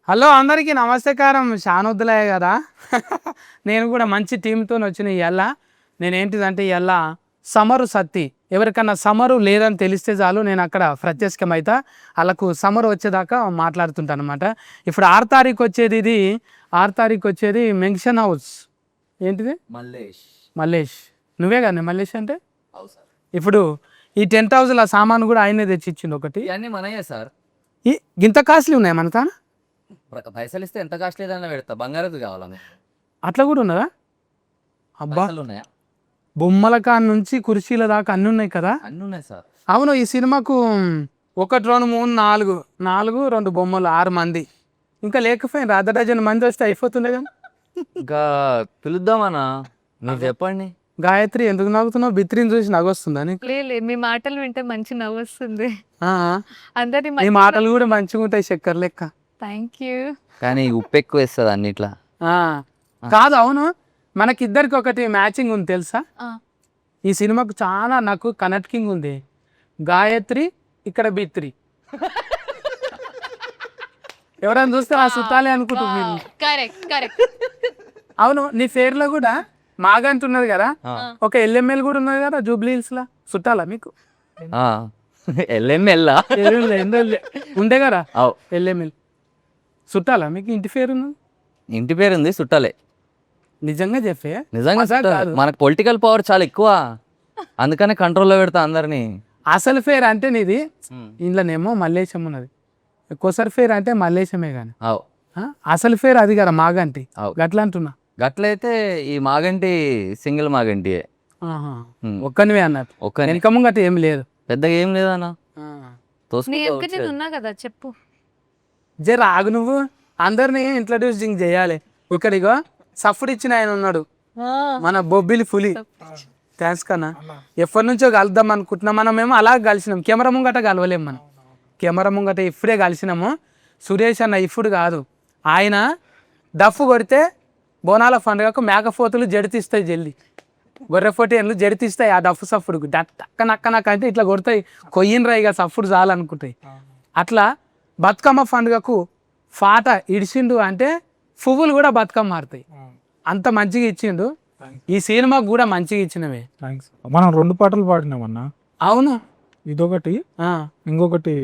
Hello అందరికీ నమస్కారం. షానొద్దులయ్య కదా. నేను కూడా మంచి టీంతో వచ్చిన ఇవాళ. నేనేంటిదంటే ఇవాళ సమరు సత్తి ఎవరికన్నా సమరు లేదని తెలిస్తే చాలు నేను అక్కడ ప్రత్యక్షమైతా వాళ్ళకు సమరు వచ్చేదాకా మాట్లాడుతుంటాను అనమాట. ఇప్పుడు 6 తారీఖు వచ్చేది, ఇది 6 తారీఖు వచ్చేది మెన్షన్ హౌస్. ఏంటిది? మల్లేష్. నువ్వే కానీ మల్లేష్ అంటే. ఇప్పుడు ఈ 10th హౌస్ల సామాను కూడా ఆయనే తెచ్చిచ్చిండు ఒకటి. ఇవన్నీ మనయే సార్. ఇంత కాస్ట్లీ ఉన్నాయి మన తాను. పైసలు ఇస్తే ఎంత కాస్ట్లీ ఏదైనా పెడతా. బంగారం కావాలని అట్లా కూడా ఉన్నదా? అబ్బా, ఉన్నాయా? బొమ్మల కాడ నుంచి కుర్చీల దాకా అన్నీ ఉన్నాయి కదా. అన్నీ ఉన్నాయి సార్. అవును, ఈ సినిమాకు 1 2 3 4 2 బొమ్మలు 6 మంది ఇంకా లేకపోయినా అర్ధ డజన్ మంది వస్తే అయిపోతుండే కదా. ఇంకా పిలుద్దామన్నా, నువ్వు చెప్పండి. గాయత్రి ఎందుకు నవ్వుతున్నావు? బిత్రిని చూసి నవ్వొస్తుందా నీకు? లేదు, మీ మాటలు వింటే మంచి నవ్వు వస్తుంది. ఆ, అందరి నీ మాటలు కూడా మంచిగా ఉంటాయి చక్కెర లెక్క. Thank you. కానీ ఉప్పు ఎక్కువ వేస్తుంది అన్నిట్లా. ఆ, కాదు, అవును, మనకిద్దరికి ఒకటి మ్యాచింగ్ ఉంది తెలుసా. ఈ సినిమాకు చాలా నాకు కనెక్టింగ్ ఉంది. గాయత్రి ఇక్కడ బిత్రి. ఎవరైనా చూస్తే ఆ సుట్టాలే అనుకుంటున్నారు. అవును, నీ పేర్లో కూడా మాగంట ఉన్నది కదా, ఒక ఎల్ఎంఎల్ కూడా ఉన్నది కదా జూబ్లీ హిల్స్ లా. చుట్టాలా మీకు? ఎల్ఎంఎల్ ఉండే కదా ఎల్ఎంఎల్. చుట్టాలా మీకు? ఇంటి పేరు ఉన్నది. ఇంటి పేరు ఉంది, చుట్టాలే. నిజంగా చెప్పే? నిజంగా మనకు పొలిటికల్ పవర్ చాలా ఎక్కువ, అందుకనే కంట్రోల్లో పెడతా అందరినీ. అసలు పేరు అంటే నీది ఇంట్లోనేమో మల్లేశం ఉన్నది, కొసరి పేరు అంటే మల్లేశమే కానీ అసలు పేరు అది కదా మాగంటి. గట్లా అంటున్నా. గట్లయితే ఈ మాగంటి సింగిల్ మాగంటి ఒక్కనివే అన్నట్టు. వెనక ముంగట ఏం లేదు, పెద్దగా ఏం లేదన్నా. ఉన్నా కదా, చెప్పు. జర ఆగు, నువ్వు అందరినీ ఇంట్రడ్యూసింగ్ చేయాలి. ఇక్కడిగో సఫ్డ్ ఇచ్చిన ఆయన ఉన్నాడు, మన బొబ్బిలి పులి. థ్యాంక్స్ కన్నా. ఎప్పటి నుంచో కలుద్దాం అనుకుంటున్నాం. మనమేమో అలా కలిసినాం, కెమెరా ముంగట కలవలేము. మనం కెమెరా ముంగట ఇప్పుడే కలిసినాము. సురేష్ అన్న ఇప్పుడు కాదు, ఆయన డఫ్ కొడితే బోనాల పండుగకు మేకపోతులు జడితిస్తాయి, జల్లి గొర్రెపోటీలు జడితిస్తాయి. ఆ డఫ్ సఫ్డ్ టక్కనక్కనక్క అంటే ఇట్లా కొడతాయి, కొయ్యినరా ఇక సఫ్డ్ చాలనుకుంటాయి. అట్లా బతుకమ్మ పండుగకు పాట ఇడిచిండు అంటే పువ్వులు కూడా బతుకమ్మ మారుతాయి. అంత మంచిగా ఇచ్చిండు. ఈ సినిమాకు కూడా మంచిగా ఇచ్చినవే. మనం 2 పాటలు పాడినామన్నా. అవును, ఇదొకటి, ఇంకొకటి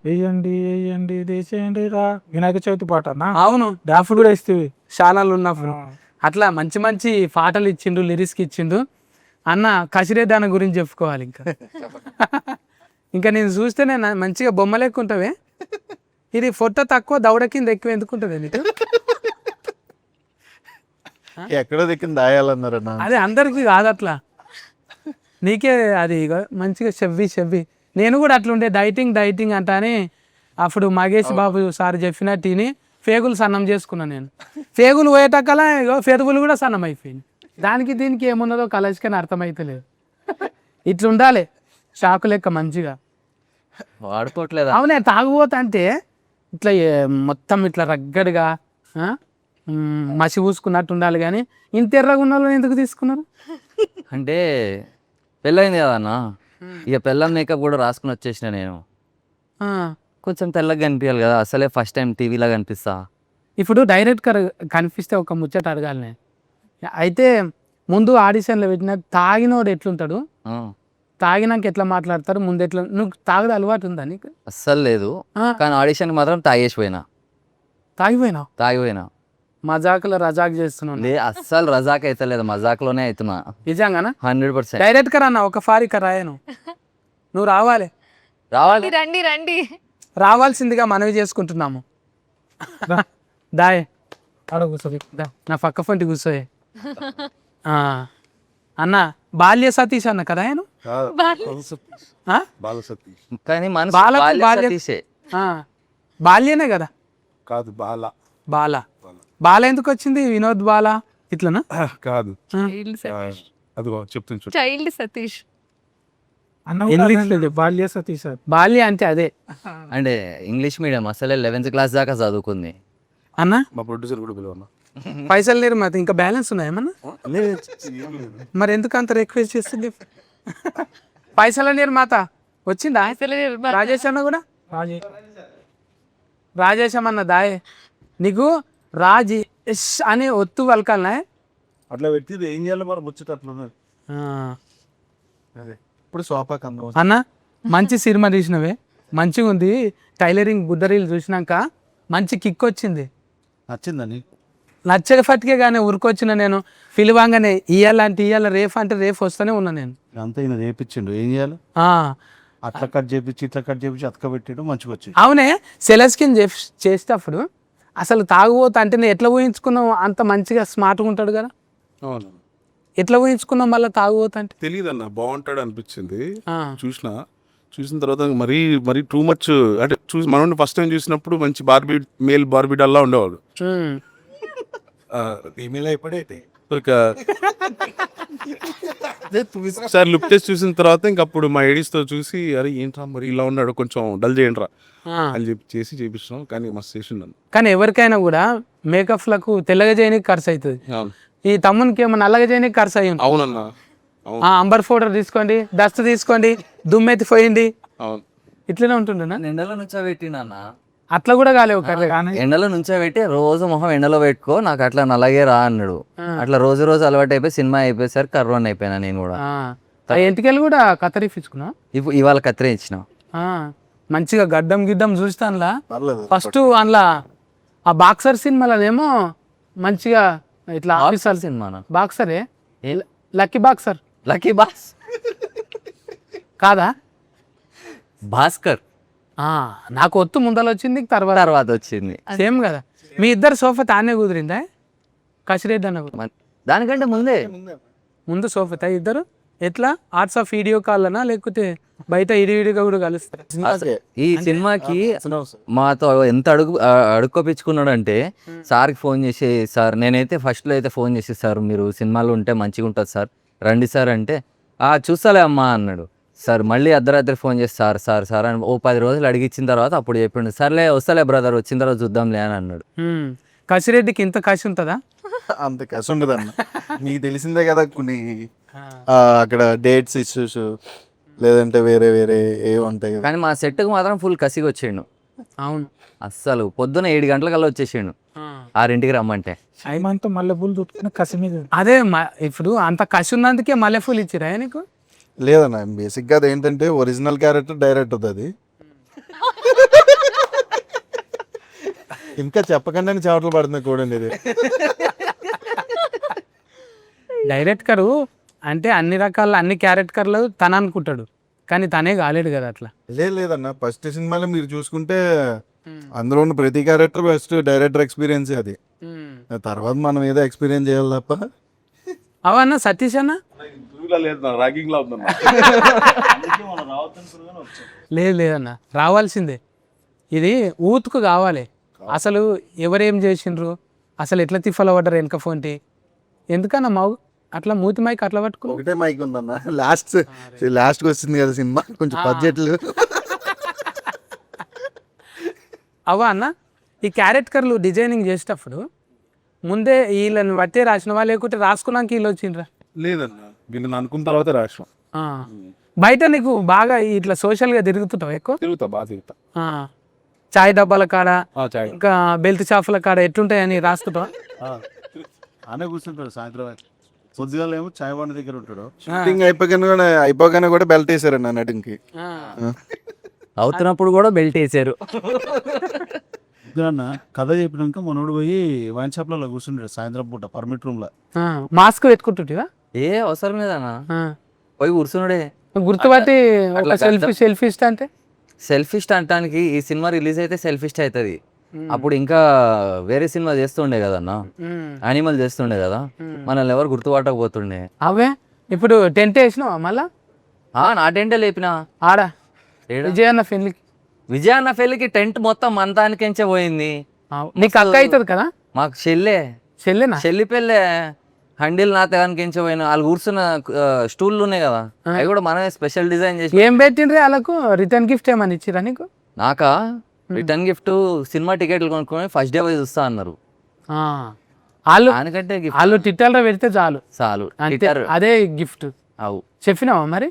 వేయండి వేయండి దేశండి రా, వినాయక చవితి పాట అన్న. అవును, డాఫ్ కూడా ఇస్తేవి ఛానల్ ఉన్నప్పుడు. అట్లా మంచి మంచి పాటలు ఇచ్చిండు, లిరిక్స్ ఇచ్చిండు. అన్న కసిరే దాని గురించి చెప్పుకోవాలి. ఇంకా నేను చూస్తే నేను మంచిగా బొమ్మలు ఎక్కుంటావే. ఇది ఫోటో తక్కువ దౌడ కింద ఎక్కువ ఎందుకుంటుంది నీకు? ఎక్కడో దిక్కింది దాయాలన్నారన్న. అదే అందరికి కాదు అట్లా, నీకే అది మంచిగా చెవ్వి. నేను కూడా అట్లుండే డైటింగ్ అంటానే అప్పుడు మగేష్ బాబు సార్ చెప్పినట్టు తిని పేగులు సన్నం చేసుకున్నాను. నేను పేగులు పోయేటక్కలా పెరుగులు కూడా సన్నం అయిపోయింది. దానికి దీనికి ఏమున్నదో కలర్స్కని అర్థమైతలేదు. ఇట్లుండాలి షాకు లెక్క మంచిగా వాడుకోవట్లేదు. అవునే, తాగుబోతా అంటే ఇట్లా మొత్తం ఇట్లా రగ్గడిగా మసి పూసుకున్నట్టు ఉండాలి. కానీ ఇంత ఎర్రగా ఉన్న వాళ్ళని ఎందుకు తీసుకున్నారు అంటే పెళ్ళయింది కదా అన్న, ఇక పెళ్ళం మేకప్ కూడా రాసుకుని వచ్చేసిన నేను. కొంచెం తెల్లగా కనిపించాలి కదా, అసలే ఫస్ట్ టైం టీవీలో కనిపిస్తా. ఇప్పుడు డైరెక్ట్గా కనిపిస్తే ఒక ముచ్చట అడగాలి నేను. అయితే ముందు ఆడిషన్లో పెట్టిన తాగినోడు ఎట్లుంటాడు, తాగినాక ఎట్లా మాట్లాడతారు, ముందు ఎట్లా? నువ్వు తాగడం అలవాటు ఉందా నీకు? అస్సలు లేదు, కానీ ఆడిషన్కి మాత్రం తాగేసిపోయినా. తాగిపోయినా మజాకులో రజాక్ చేస్తున్నాను. అస్సలు రజాక్ అయితే లేదు, మజాక్లోనే అవుతున్నా. నిజంగానా? 100%. డైరెక్ట్గా రాన్న ఒక ఫారిక రాయను. నువ్వు రావాలి రండి రావాల్సిందిగా మనవి చేసుకుంటున్నాము. దాయ్ నా పక్క ఫంటి కూర్చోయే. అన్న బాల్య సతీష్ అన్న కదా ఆయన. కానీ బాల్యనే కదా. కాదు, బాల ఎందుకు వచ్చింది? వినోద్ బాల ఇట్లనా? కాదు, అదిగో చెప్తుంది చైల్డ్ సతీష్. బాల్య సతీష్. బాల్య అంటే అదే అంటే ఇంగ్లీష్ మీడియం, అసలే 11th క్లాస్ దాకా చదువుకుంది అన్న. మా ప్రొడ్యూసర్ కూడా పిలవన్నా. పైసలు లేరు మరి, ఇంకా బ్యాలెన్స్ ఉన్నాయేమన్నా? మరి ఎందుకు అంత రిక్వెస్ట్ చేస్తుంది? పైసల నిర్మాత వచ్చిందా? రాజేష్ అన్న కూడా రాజేశం అన్న దాయే నీకు రాజీ ఎస్ అని ఒత్తు పలకాలనే. అట్లా పెట్టి ఏం చేయాలి మరి ముచ్చట అట్లా ఉన్నది. అదే ఇప్పుడు సోఫా కందం అన్న మంచి సినిమా తీసినవే, మంచిగా ఉంది. టైలరింగ్ బుద్ధరీలు చూసినాక మంచి కిక్ వచ్చింది. నచ్చిందని నచ్చగఫట్కే కానీ ఉరికొచ్చిన నేను పిలువంగానే ఇయ్యాల రేఫ్ అంటే రేఫ్ వస్తూనే ఉన్నా నేను. అంతా ఈయన చేపించిండు, ఏం చేయాలి? ఆ, అట్లా కట్ చేపించి ఇట్లా కట్ చేపించి అతక పెట్టాడు, మంచిగా వచ్చింది. అవునే సెలస్కిన్ చేసేటప్పుడు అసలు తాగుబోతా అంటే నేను ఎట్లా ఊహించుకున్నావు అంత మంచిగా స్మార్ట్గా ఉంటాడు కదా, అవును, ఎట్లా ఊహించుకున్నాం మళ్ళీ తాగుబోతా అంటే? తెలియదు అన్న, బాగుంటాడు అనిపించింది. ఆ, చూసిన తర్వాత మరీ మరీ టూ మచ్ అంటే మనం ఫస్ట్ టైం చూసినప్పుడు మంచి మేల్ బార్బీ డల్లా ఉండేవాడు. ఉమ్, ఈమెయిల్ అయిపోయాయి. ఇక సార్ లుక్ టెస్ట్ చూసిన తర్వాత ఇంకప్పుడు మా ఎడిస్తో చూసి అరే ఏంట్రా మరి ఇలా ఉన్నాడు, కొంచెం డల్ చేయండిరా ఆ. అని చెప్పి చేపిస్తున్నాం. కానీ మస్తు చేసిండు. కానీ ఎవరికైనా కూడా మేకప్లకు తెల్లగా చేయడానికి ఖర్చు అవుతుంది. అవును ఈ తమ్మునికి ఏమో నల్లగా చేయడానికి ఖర్చు అయ్యి ఉంటుంది. అవునన్నా, అవును అంబర్ పౌడర్ తీసుకోండి, డస్ట్ తీసుకోండి, దుమ్మెత్తి పోయింది, అవును. ఇట్లనే ఉంటుండేనా? ఎండలో నుంచో పెట్టినా, అట్లా కూడా కాలేవు కర్రీ. ఎండలో నుంచో పెట్టి రోజు మొహం ఎండలో పెట్టుకో, నాకు అట్లా నల్లగే రా అన్నాడు. అట్లా రోజు రోజు అలవాటు అయిపోయి సినిమా అయిపోయేసరికి కర్రోన్ అయిపోయినా నేను కూడా. ఎంటికెళ్ళి కూడా కత్తరీపించుకున్నా. ఇవాళ కత్తిరే ఇచ్చిన. మంచిగా గడ్డం గిడ్డం చూస్తానులా. పర్లేదు. ఫస్ట్ అందులో ఆ బాక్సర్ సినిమాలోనేమో మంచిగా ఇట్లా ఆఫీసర్ సినిమా బాక్సరే, లక్కీ బాక్సర్. లక్కీ బాస్ కాదా? భాస్కర్ నాకు ఒత్తు ముందర వచ్చింది, తర్వాత తర్వాత వచ్చింది. సేమ్ కదా. మీ ఇద్దరు సోఫా తానే కుదిరిందా? కసిరెడ్డి అన్న కూడా దానికంటే ముందే ముందు సోఫా తా ఇద్దరు ఎట్లా ఆర్ట్స్ ఆఫ్ వీడియో కాల్నా లేకపోతే బయట ఇడివిడిగా కూడా కలుస్తారు? ఈ సినిమాకి మాతో ఎంత అడుక్కోపించుకున్నాడు అంటే సార్కి ఫోన్ చేసి, సార్ నేనైతే ఫస్ట్లో అయితే ఫోన్ చేసి, సార్ మీరు సినిమాలో ఉంటే మంచిగా ఉంటుంది సార్, రండి సార్ అంటే చూస్తాలే అమ్మా అన్నాడు. సార్ మళ్ళీ అర్ధరాత్రి ఫోన్ చేసి సార్ సార్ సార్ అని 10 రోజులు అడిగిచ్చిన తర్వాత అప్పుడు చెప్పిండు, సర్లే వస్తలే బ్రదర్, వచ్చిన తర్వాత చూద్దాంలే అని అన్నాడు. కసిరెడ్డికి ఇంత కసి ఉంటుందా? అంత కసి ఉండదు అన్న. మీకు తెలిసిందే కదా కొన్ని అక్కడ డేట్స్ ఇష్యూస్ లేదంటే వేరే వేరే ఏ ఉంటాయి కదా. కానీ మా సెట్కి మాత్రం ఫుల్ కసిగా వచ్చిండు. అవును, అస్సలు పొద్దున 7 గంటలకల్లా వచ్చేసిండు 6ంటికి రమ్మంటే. ఐమంతా మల్లె పూలు చుట్టుకుని కసి మీద. అదే ఇప్పుడు అంత కసి ఉన్నందుకే మల్లెపూలు ఇచ్చిరా నీకు? లేదన్న, బేసిక్గా అది ఏంటంటే ఒరిజినల్ క్యారెక్టర్ డైరెక్ట్ అవుతుంది. ఇంకా చెప్పకుండా చెవటలు పడుతుంది చూడండి ఇది. డైరెక్టర్ అంటే అన్ని రకాల అన్ని క్యారెక్టర్లు తన అనుకుంటాడు, కానీ తనే కాలేడు కదా అట్లా. లేదన్న, ఫస్ట్ సినిమాలో మీరు చూసుకుంటే అందులో ఉన్న ప్రతి క్యారెక్టర్ ఫస్ట్ డైరెక్టర్ ఎక్స్పీరియన్స్ అది. తర్వాత మనం ఏదో ఎక్స్పీరియన్స్ చేయాలి తప్ప. అవన్నా సతీష్ అన్న ర్యాగింగ్ లా ఉందన్న. లేదన్న, రావాల్సిందే. ఇది ఊతుకు కావాలి. అసలు ఎవరేం చేసిండ్రు, అసలు ఎట్లా తిఫల పడ్డారు వెనక ఫోన్టి, ఎందుకన్నా మావు అట్లా మూతి మైక్ అట్లా పట్టుకో. ఒకటే మైక్ ఉందన్న, లాస్ట్కి వచ్చింది కదా సినిమా, కొంచెం బడ్జెట్లు. అవా అన్న, ఈ క్యారెక్టర్లు డిజైనింగ్ చేసేటప్పుడు ముందే వీళ్ళని బట్టే రాసినవా లేకుంటే రాసుకున్నాక వీళ్ళు వచ్చిండ్రా? లేదన్న, వీళ్ళని అనుకున్న తర్వాత రాష్ట్రం. బయట నీకు బాగా ఇట్లా సోషల్గా తిరుగుతుంటావు ఎక్కువ? బాగా తిరుగుతా. చాయ్ డబ్బాల కాడ చాయ్ ఇంకా బెల్ట్ షాపుల కాడ ఎట్లుంటాయని రాస్తుంటావా? అనే కూర్చుంటాడు సాయంత్రం పొద్దుగాల ఏమో చాయ్ బండి దగ్గర ఉంటాడు. షూటింగ్ అయిపోగానే కూడా బెల్ట్ వేసారండి నటింగ్కి. అవుతున్నప్పుడు కూడా బెల్ట్ వేసారు. కథ చెప్పినాక మనోడు పోయి వైన్ షాప్ లో కూర్చుంటాడు సాయంత్రం పూట పర్మిట్ రూమ్ లో. మాస్క్ పెట్టుకుంటుంటివా? ఏ అవసరం లేదన్నా, పోయి కూర్చున్నాడే. గుర్తుపట్టి సెల్ఫీ ఇస్తా అంటే సెల్ఫిస్ట్ అంటానికి ఈ సినిమా రిలీజ్ అయితే సెల్ఫిస్ట్ అవుతుంది. అప్పుడు ఇంకా వేరే సినిమా చేస్తుండే కదన్నా, యానిమల్ చేస్తుండే కదా, మనల్ని ఎవరు గుర్తుపట్టకపోతుండే. అవే ఇప్పుడు టెంట్ వేసినావా మళ్ళా? నా టెంటే లేపినా ఆడ విజయన్న పెళ్లికి. విజయన్న పెళ్లికి టెంట్ మొత్తం మంతానికించే పోయింది. నీకు అక్క అవుతుంది కదా? మాకు చెల్లెనా, చెల్లి పెళ్ళే హండిల్ నా తెగానికించే పోయిన. వాళ్ళు కూర్చున్న స్టూళ్ళు ఉన్నాయి కదా, అవి కూడా మనమే స్పెషల్ డిజైన్ చేసి. ఏం పెట్టిండ్రే వాళ్ళకు? రిటర్న్ గిఫ్ట్ ఏమని ఇచ్చిరా నీకు? నాకా రిటర్న్ గిఫ్ట్ సినిమా టికెట్లు కొనుక్కొని ఫస్ట్ డే పోయి చూస్తా అన్నారు. వాళ్ళు దానికంటే వాళ్ళు ట్విట్టర్లో పెడితే చాలు చాలు, అదే గిఫ్ట్. అవు చెప్పినావా మరి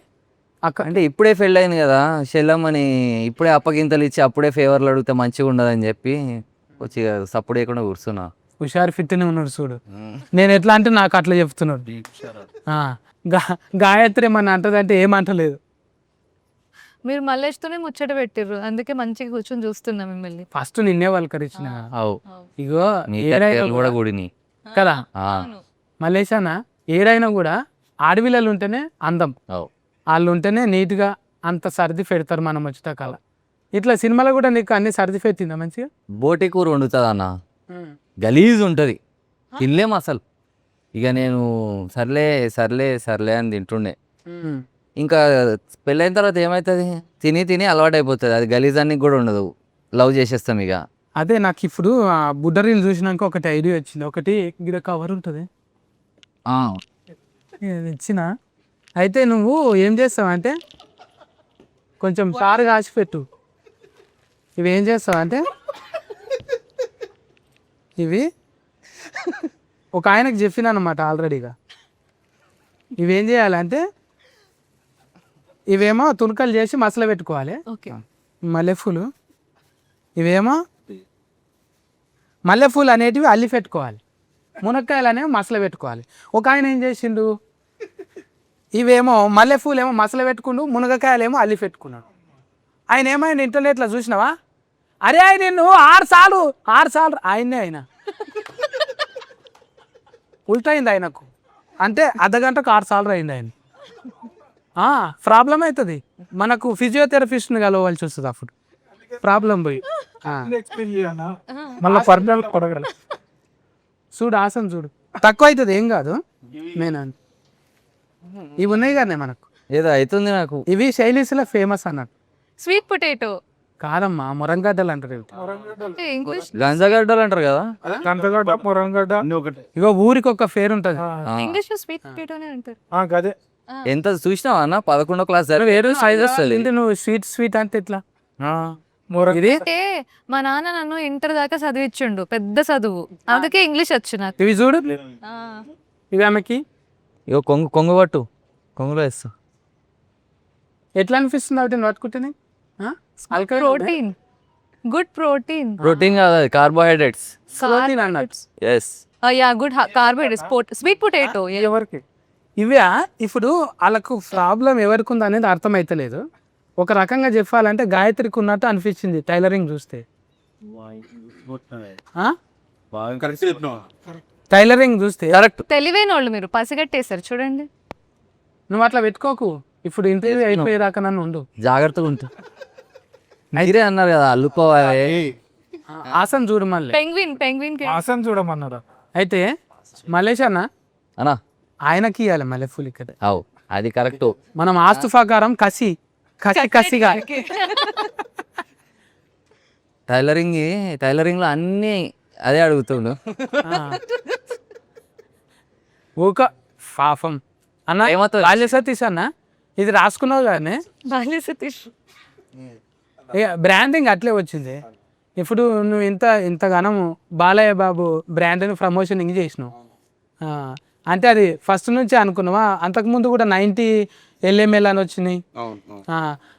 అక్క? అంటే ఇప్పుడే పెళ్ళి అయింది కదా చెల్లమ్మని, ఇప్పుడే అప్పగింతలు ఇచ్చి అప్పుడే ఫేవర్లు అడిగితే మంచిగా ఉండదని చెప్పి వచ్చి సపోర్ట్ చేయకుండా కూర్చున్నా. హుషారు ఫిట్నే ఉన్నాడు చూడు. నేను ఎట్లా అంటే నాకు అట్లా చెప్తున్నాడు. గాయత్రి ఏమన్నా అంటదంటే ఏమంటలేదు. మీరు మల్లేష్తోనే ముచ్చట పెట్టిర్రు, అందుకే మంచిగా కూర్చొని చూస్తున్నా మిమ్మల్ని. ఫస్ట్ నిన్నే పలకరించిన అవు ఇగో నీ ఏడైనా కట్టెలు కూడా కూడిని. కదా ఆ, మల్లేశాన ఏడైనా కూడా ఆడపిల్లలు ఉంటేనే అందం, అవు వాళ్ళు ఉంటేనే నీట్గా అంత సర్ది పెడతారు మనం వచ్చేటకాల. ఇట్లా సినిమాలో కూడా నీకు అన్ని సర్ది పెట్టిందా మంచిగా? బోటి కూర వండుతుంది అన్న, గలీజ్ ఉంటుంది, తినలేం అసలు. ఇక నేను సర్లే సర్లే సర్లే అని తింటుండే. ఇంకా పెళ్ళైన తర్వాత ఏమవుతుంది, తిని తిని అలవాటు అయిపోతుంది, అది గలీజానికి కూడా ఉండదు, లవ్ చేసేస్తాం ఇక. అదే నాకు ఇప్పుడు ఆ బుడ్డరీలు చూసినాక ఒకటి ఐడియా వచ్చింది. ఒకటి గిడ కవర్ ఉంటుంది ఇచ్చిన, అయితే నువ్వు ఏం చేస్తావంటే కొంచెం సారు కాసి పెట్టు. ఇవి ఏం చేస్తావంటే ఇవి ఒక ఆయనకు చెప్పిన అనమాట ఆల్రెడీగా. ఇవేం చేయాలంటే ఇవేమో తునకలు చేసి మసలు పెట్టుకోవాలి. ఓకే, మల్లెపూలు ఇవేమో మల్లెపూలు అనేటివి అల్లి పెట్టుకోవాలి, మునక్కాయలు అనేవి మసలు పెట్టుకోవాలి. ఒక ఆయన ఏం చేసిండు, ఇవేమో మల్లెపూలు ఏమో మసలు పెట్టుకుండు, మునగకాయలు ఏమో అల్లి పెట్టుకున్నాడు. ఆయన ఏమైనా ఇంటర్నెట్లో చూసినావా, అరే ఆయన నిన్ను 6 సార్లు ఆయన్నే ఆయన ఉల్టైంది ఆయనకు, అంటే అర్ధగంటకు 6 సార్లు అయింది ఆయన. ప్రాబ్లం అవుతుంది మనకు, ఫిజియోథెరపిస్ట్ని కలవాల్సి వస్తుంది అప్పుడు ప్రాబ్లం పోయి. మళ్ళీ పర్మనెంట్ కొడగల చూడు ఆసన్ చూడు, తక్కువ అవుతుంది ఏం కాదు. నేను ఇవి ఉన్నాయి కానీ మనకు ఏదో అవుతుంది నాకు. ఇవి శైలీస్లో ఫేమస్ అన్నట్టు. స్వీట్ పొటాటో కాదమ్మా మురంగడ్డలు అంటారు ఇవి. అంటే ఇంగ్లీష్ గంజగడ్డలు అంటారు కదా. గంటగడ్డ మురంగడ్డ ఇగో ఊరికి ఒక పేరు ఉంటుంది. ఇంగ్లీష్ లో స్వీట్ పొటాటోనే అంటారు. గదే ఎంత చూసినావా అన్న, 11వ క్లాస్ వేరే సైజ్ వస్తుంది. నువ్వు స్వీట్ అంటే ఇట్లా ఇది అంటే మా నాన్న నన్ను ఇంటర్ దాకా చదివించుండు, పెద్ద చదువు, అందుకే ఇంగ్లీష్ వచ్చు నాకు. ఇవి చూడు, ఆ. ఇవి ఆమెకి ఇగో కొంగు పట్టు, కొంగులో వేస్తా. ఎట్లా అనిపిస్తుంది అవి పట్టుకుంటేనే? Protein, good protein. ప్రోటీన్ కాదు, అది కార్బోహైడ్రేట్స్. ప్రోటీన్ అన్నట్టు. Yes, ya, good carbohydrates. Sweet potato ఎవరికి ఇవే ఇప్పుడు వాళ్ళకు ప్రాబ్లం ఎవరికి ఉంది అనేది అర్థమైతలేదు. ఒక రకంగా చెప్పాలంటే గాయత్రికి ఉన్నట్టు అనిపించింది టైలరింగ్ చూస్తే. టైలరింగ్ చూస్తే కరెక్ట్. తెలివైన వాళ్ళు మీరు, పసిగట్టేశారు చూడండి. నువ్వు అట్లా పెట్టుకోకు, ఇప్పుడు ఇంటర్వ్యూ అయిపోయేదాకా నన్ను ఉండు, జాగ్రత్తగా ఉంటా. మీరే అన్నారు కదా అల్లుకోవాలి. ఆసన్ చూడు మళ్ళీ. పెంగ్విన్ ఆసన్ చూడమన్నారా? అయితే మలేష్ అన్న అన్నా ఆయనకి ఇవ్వాలి మళ్ళీ ఫుల్ ఇక్కడ. అవు అది కరెక్ట్. మనం ఆస్తు ప్రకారం కసిగా టైలరింగ్లో అన్నీ అదే అడుగుతుండు. ఊక పాపం అన్న. ఏమవుతుంది? బాల్య సతీష్ అన్న ఇది రాసుకున్నావు కానీ బాల్య సతీష్ ఇక బ్రాండింగ్ అట్లే వచ్చింది. ఇప్పుడు నువ్వు ఇంతగానం బాలయ్య బాబు బ్రాండ్ని ప్రమోషనింగ్ చేసినావు, అంటే అది ఫస్ట్ నుంచి అనుకున్నావా? అంతకుముందు కూడా 90 LML అని వచ్చినాయి,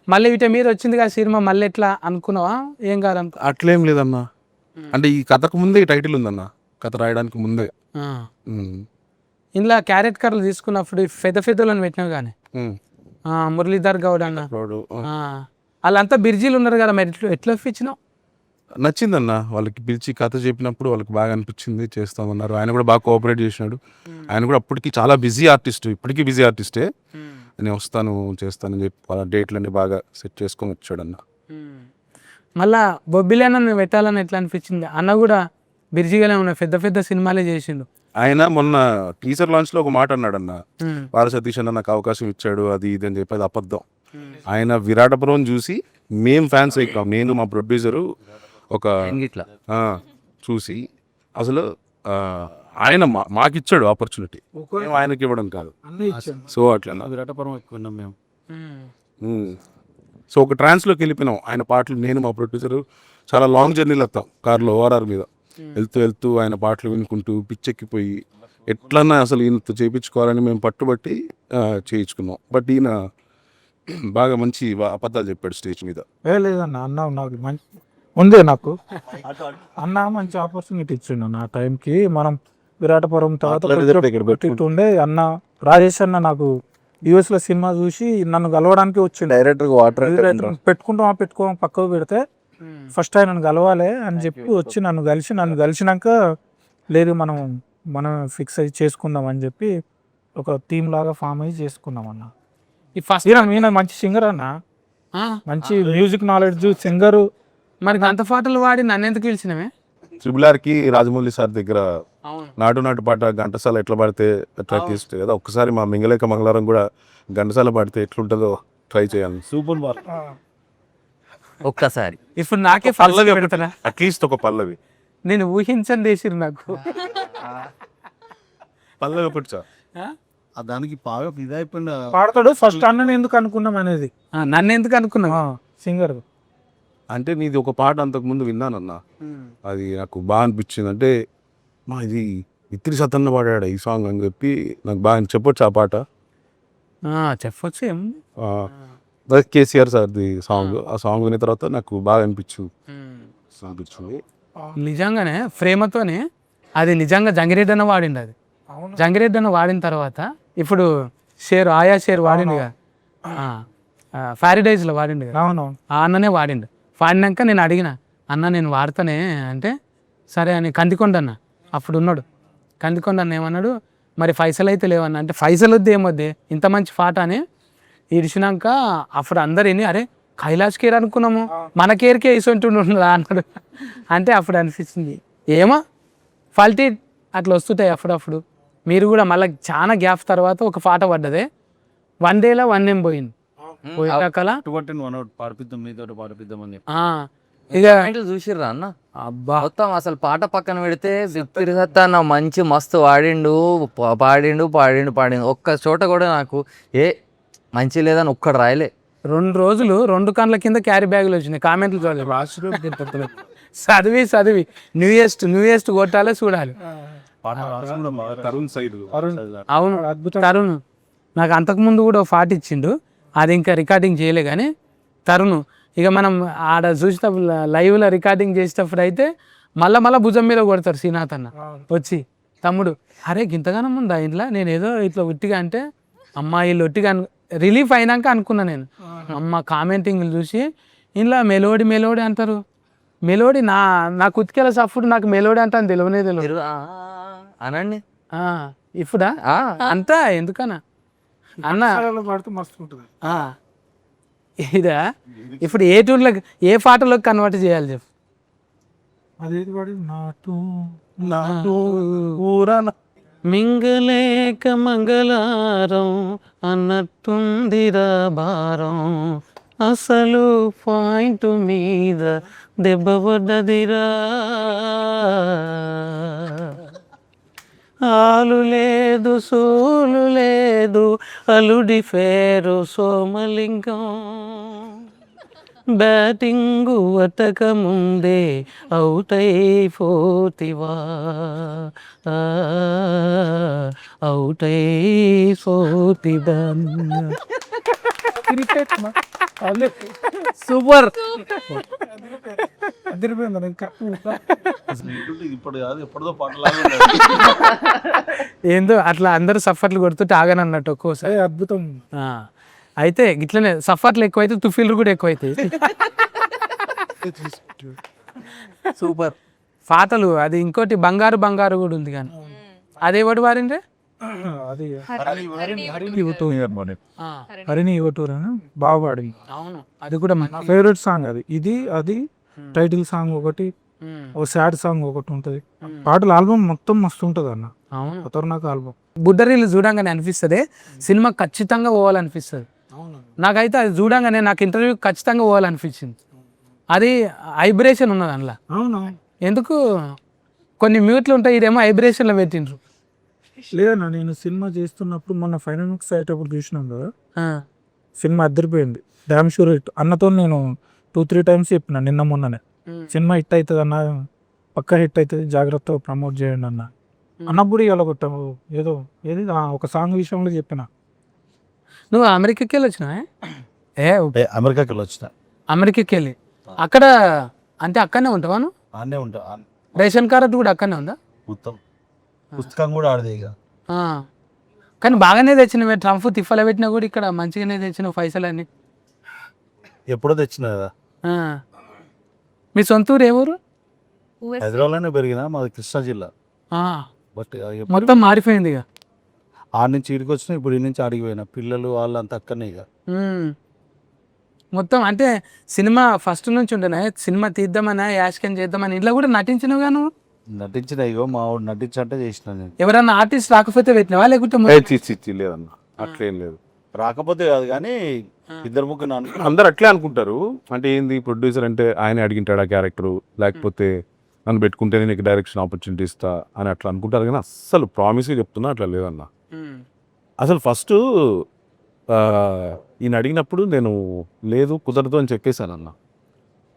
మళ్ళీ వీటి మీద వచ్చింది కదా సినిమా, మళ్ళీ ఎట్లా అనుకున్నావా? ఏం కాదనుకో. అట్లేం లేదన్నా, అంటే ఈ కథకు ముందే ఈ టైటిల్ ఉందన్న, కథ రాయడానికి ముందే. ఇందులో క్యారెట్ కర్రలు తీసుకున్నప్పుడు పెద్దలను పెట్టినావు కానీ మురళీధర్ గౌడ్ అన్న వాళ్ళంతా బిర్జీలు ఉన్నారు కదా, మరి ఎట్లా ఇచ్చినావు? నచ్చిందన్న, వాళ్ళకి పిలిచి కథ చెప్పినప్పుడు వాళ్ళకి బాగా అనిపించింది, చేస్తామన్నారు. ఆయన కూడా బాగా కోఆపరేట్ చేసినాడు. ఆయన కూడా అప్పటికి చాలా బిజీ ఆర్టిస్ట్, ఇప్పటికీ బిజీ ఆర్టిస్టే. నేను వస్తాను చేస్తానని చెప్పి వాళ్ళ డేట్లన్నీ బాగా సెట్ చేసుకొని వచ్చాడు అన్న. మళ్ళా బొబ్బిలి అన్న నువ్వు పెట్టాలని ఎట్లా అనిపించింది? అన్న కూడా బిర్జీగానే ఉన్న పెద్ద సినిమాలే చేసిండు. ఆయన మొన్న టీజర్ లాంచ్ లో ఒక మాట అన్నాడు అన్న, బాల సతీష్ అన్న నాకు అవకాశం ఇచ్చాడు అది ఇది అని చెప్పి, అది అబద్ధం. ఆయన విరాటపురం చూసి మేం ఫ్యాన్స్ అయిపోయాం, నేను మా ప్రొడ్యూసరు ఒక ఇట్లా చూసి అసలు ఆయన మాకిచ్చాడు ఆపర్చునిటీ, ఆయనకి ఇవ్వడం కాదు. సో అట్లా విరాటపురం ఎక్కువ ఉన్నాం మేము. సో ఒక ట్రాన్స్లోకి వెళ్ళిపోయినాం. ఆయన పాటలు నేను మా ప్రొడ్యూసరు చాలా లాంగ్ జర్నీలు వస్తాం కార్లో ఓఆర్ఆర్ మీద వెళ్తూ ఆయన పాటలు వినుకుంటూ పిచ్చెక్కిపోయి ఎట్లన్నా అసలు ఈయనతో చేయించుకోవాలని మేము పట్టుబట్టి చేయించుకున్నాం. బట్ ఈయన బాగా మంచి అబద్ధాలు చెప్పాడు స్టేజ్ మీద. లేదన్న, అన్నావు నాకు ఉందే నాకు అన్న మంచి ఆపర్చునిటీ ఇచ్చిండు నా టైంకి. మనం విరాటపురం తర్వాత ఉండే అన్న రాజేష్ అన్న నాకు యూఎస్ లో సినిమా చూసి నన్ను కలవడానికి వచ్చిండు. డైరెక్టర్ వాటర్ పెట్టుకోం పక్కకు పెడితే ఫస్ట్ ఆయన నన్ను కలవాలి అని చెప్పి వచ్చి నన్ను కలిసినాక లేదు మనం ఫిక్స్ అయ్యి చేసుకుందాం అని చెప్పి ఒక టీమ్ లాగా ఫామ్ అయ్యి చేసుకున్నాం అన్న. ఈ ఫస్ట్ ఈయన మంచి సింగర్ అన్న, మంచి మ్యూజిక్ నాలెడ్జ్ సింగరు. మరి అంత పాటలు వాడి నన్ను ఎందుకు పిలిచినవే? ట్రిబుల్ కి రాజమౌళి సార్ దగ్గర అవును. నాటు పాట ఘంటసాల ఎట్లా పాడితే ఎట్లా తీస్తే కదా, ఒక్కసారి మా మింగలేక మంగళవారం కూడా ఘంటసాల పాడితే ఎట్లుంటుందో ట్రై చేయాలి. సూపర్ బాల్ ఒక్కసారి ఇప్పుడు నాకే పల్లవి పెడతారా? అట్లీస్ట్ ఒక పల్లవి నేను ఊహించండి వేసిరు నాకు. పల్లవి ఒకటి సార్. దానికి బాగా ఇదైపోయింది. పాడతాడు ఫస్ట్ అన్నని ఎందుకు అనుకున్నాం అనేది నన్ను ఎందుకు అనుకున్నా? సింగర్ అంటే నీది ఒక పాట అంతకు ముందు విన్నానన్నా, అది నాకు బాగా అనిపించింది. అంటే ఇది ఇత్తిరి సతన్న పాడాడు ఈ సాంగ్ అని చెప్పి నాకు బాగా చెప్పొచ్చు ఆ పాట. చెప్పొచ్చు ఏం. కేసీఆర్ సార్ది సాంగ్. ఆ సాంగ్ విన్న తర్వాత నాకు బాగా అనిపించింది. నిజంగానే ప్రేమతోనే అది నిజంగా జంగిరెడ్డి అన్న వాడిండు. అది జంగిరెడ్డి అన్న వాడిన తర్వాత ఇప్పుడు ఆయా షేర్ వాడిండు కదా, ఫ్యారిడైజ్లో వాడిండు కదా, అవునవును ఆ అన్ననే వాడిండు. వాడినాక నేను అడిగిన అన్న నేను వాడతానే అంటే సరే అని కందికొండ అన్న అప్పుడు ఉన్నాడు. కందికొండ అన్న ఏమన్నాడు, మరి పైసలు అయితే లేవన్నా అంటే పైసలు వద్దు ఏమొద్దే ఇంత మంచి పాట అని ఇడిచినాక అప్పుడు అందరు విని అరే కైలాష్ కేర్ అనుకున్నాము మన కేర్కే ఇసుంటుండ్రా అన్నాడు. అంటే అప్పుడు అనిపించింది ఏమో క్వాలిటీ అట్లా వస్తుంటాయి అప్పుడప్పుడు. మీరు కూడా మళ్ళీ చాలా గ్యాప్ తర్వాత ఒక పాట పడ్డదే 1 డేలో 1 ఏం పోయింది. పోయాకలా ఇక చూసిర్రా అన్న? అబ్బా మొత్తం అసలు పాట పక్కన పెడితే తిరిగత్తాన మంచి మస్తు పాడిండు. ఒక్క చోట కూడా నాకు మంచి లేదని ఒక్కడు రాయలే. 2 రోజులు 2 కండ్ల కింద క్యారీ బ్యాగులు వచ్చినాయి. కామెంట్లు చూడాలి చదివి న్యూయెస్ట్ కొట్టాలి చూడాలి. అవును తరుణ్ నాకు అంతకుముందు కూడా ఒక పాట ఇచ్చిండు, అది ఇంకా రికార్డింగ్ చేయలే కానీ తరుణ్. ఇక మనం ఆడ చూసినప్పుడు లైవ్లో రికార్డింగ్ చేసేటప్పుడు అయితే మళ్ళా భుజం మీద కొడతారు శ్రీనాథ్ అన్న వచ్చి, తమ్ముడు అరే గింతగానం ఉందా ఇంట్లో, నేను ఏదో ఇట్లా ఒట్టిగా అంటే అమ్మాయిలు ఒట్టిగా రిలీఫ్ అయినాక అనుకున్నా నేను. అమ్మ కామెంటింగ్లు చూసి ఇంట్లో మెలోడీ అంటారు. మెలోడీ నా కుతికేల సఫుడు నాకు మెలోడీ అంటాను తెలియనే తెలియదు అనండి. ఇప్పుడా అంతా ఎందుకన్నా అన్న పాడితే మస్తు ఉంటుంది. ఇదా ఇప్పుడు ఏ టూర్లోకి ఏ పాటలోకి కన్వర్ట్ చేయాలి చెప్పు. అదేది పాడి నాటు మింగలేక మంగళారం అన్నట్టుందిరా భారం, అసలు పాయింట్ మీద దెబ్బ పడ్డదిరా, ఆలు లేదు సోలు లేదు అలుడి ఫేరు సోమలింగం, బ్యాటింగు వటక ముందే అవుట్ అయిపోతివా, అవుట్ అయిపోతివా. సూపర్ ఏందో అట్లా అందరూ సఫర్లు కొడుతుంటే ఆగనన్నట్టు ఒక్కోసారి. అద్భుతం. అయితే ఇట్లనే సఫర్లు ఎక్కువైతే తుఫీలు కూడా ఎక్కువైతాయి. సూపర్ పాటలు. అది ఇంకోటి బంగారు కూడా ఉంది కానీ అదే ఒకటి వారిండే అది హరిని యువటూర్ అని బాగా పాడింది. అవును అది కూడా నా ఫేవరెట్ సాంగ్ అది టైటిల్ సాంగ్ ఒకటి, ఓ సాడ్ సాంగ్ ఒకటి ఉంటది. పాటల ఆల్బమ్ మొత్తం మస్తు ఉంటది అన్న. అవును ఖతర్నాక్ ఆల్బమ్. బుడ్డరీలు చూడంగానే అనిపిస్తుంది సినిమా ఖచ్చితంగా పోవాలనిపిస్తుంది. నాకైతే అది చూడంగానే నాకు ఇంటర్వ్యూ ఖచ్చితంగా పోవాలనిపించింది. అది వైబ్రేషన్ ఉన్నది అందులో. అవును ఎందుకు కొన్ని మ్యూట్లు ఉంటాయి, ఇదేమో వైబ్రేషన్లో పెట్టిండ్రు. లేదన్నా నేను సినిమా చేస్తున్నప్పుడు మొన్న ఫైనాన్స్ అయ్యేటప్పుడు చూసినాం కదా, సినిమా అద్దరిపోయింది. డామ్ షూర్ హిట్ అన్నతో నేను 2-3 టైమ్స్ చెప్పిన నిన్న మొన్ననే, సినిమా హిట్ అవుతుంది అన్న, పక్కా హిట్ అవుతుంది, జాగ్రత్తగా ప్రమోట్ చేయండి అన్నప్పుడు ఇవాళ కొట్టాము ఏది ఒక సాంగ్ విషయంలో చెప్పిన. నువ్వు అమెరికాకి వెళ్ళి వచ్చినా? అమెరికాకి వచ్చిన అమెరికాకి వెళ్ళి అక్కడ అంటే అక్కడనే ఉంటావా నువ్వు? ఆడనే ఉంటా రేషన్ కార్డు కూడా అక్కడనే ఉందా? మొత్తం పుస్తకం కూడా ఆడదే ఇక. ఆ. కానీ బాగానే తెచ్చినవే, ట్రంప్ తిప్పల పెట్టినా కూడా ఇక్కడ మంచిగానే తెచ్చినావు పైసలన్నీ. ఎప్పుడో తెచ్చిన కదా. ఆ. మీ సొంత ఊరు ఏ ఊరు? హైదరాబాద్లోనే పెరిగిన, మాది కృష్ణా జిల్లా. ఆ. బట్ మొత్తం మారిపోయింది ఇక. ఆడ నుంచి ఇడికి వచ్చిన, ఇప్పుడు ఈ నుంచి ఆడికి పోయినా. పిల్లలు వాళ్ళంతా అక్కడనే ఇక. ఉమ్. మొత్తం అంటే సినిమా ఫస్ట్ నుంచి ఉండేనా, సినిమా తీద్దామనా యాష్కన్ చేద్దామని ఇంట్లో కూడా నటించినవుగా నువ్వు? నటించిన ఇగో మా వాడు నటించంటే చేసిన నేను. ఎవరన్నా ఆర్టిస్ట్ రాకపోతే పెట్టినావా లేకుంటే లేదన్న అట్లేం లేదు. రాకపోతే కాదు కానీ ఇద్దరు ముగ్గురు అందరు అట్లే అనుకుంటారు. అంటే ఏంది ప్రొడ్యూసర్ అంటే ఆయన అడిగింటాడు ఆ క్యారెక్టర్, లేకపోతే నన్ను పెట్టుకుంటే నీకు డైరెక్షన్ ఆపర్చునిటీ ఇస్తా అని అట్లా అనుకుంటారు. కానీ అస్సలు ప్రామిస్గా చెప్తున్నా అట్లా లేదన్న. అసలు ఫస్ట్ ఈయన అడిగినప్పుడు నేను లేదు కుదరదు అని చెప్పేశాను అన్న.